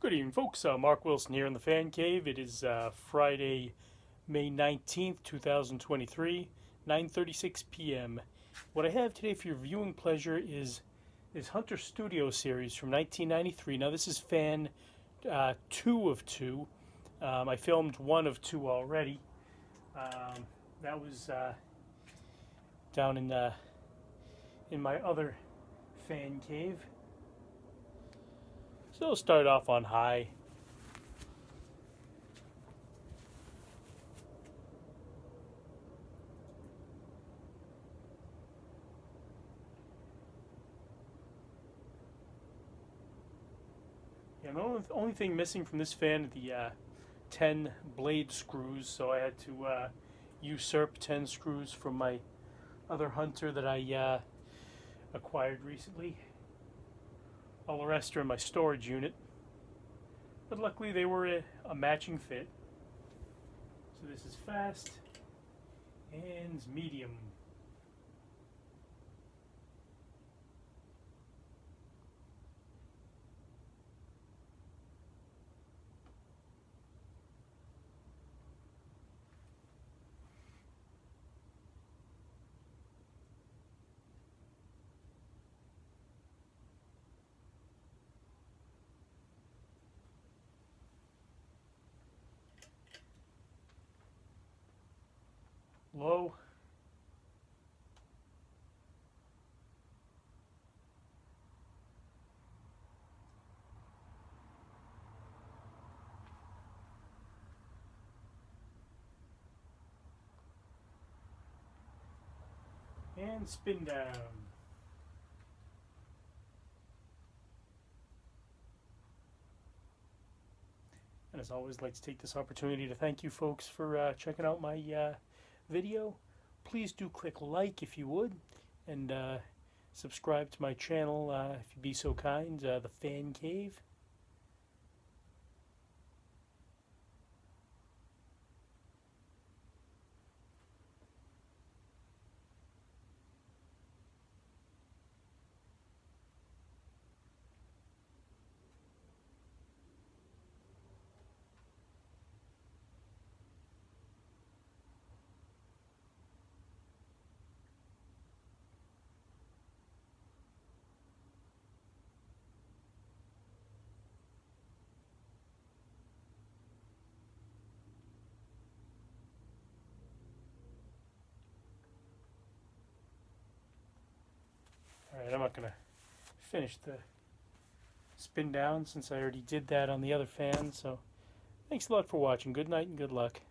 Good evening, folks. Mark Wilson here in the Fan Cave. It is Friday, May 19th, 2023, 9:36 p.m. What I have today for your viewing pleasure is Hunter Studio series from 1993. Now, this is fan 2 of 2. I filmed 1 of 2 already. That was down in my other fan cave. So I'll start off on high. Yeah, the only thing missing from this fan are the 10 blade screws, so I had to usurp 10 screws from my other Hunter that I acquired recently. All the rest are in my storage unit, but luckily they were a matching fit. So this is fast and medium. Low. And spin down. And as always, I'd like to take this opportunity to thank you folks for checking out my video. Please do click like if you would, and subscribe to my channel if you'd be so kind, The Fan Cave. Alright, I'm not going to finish the spin down since I already did that on the other fan, so thanks a lot for watching. Good night and good luck.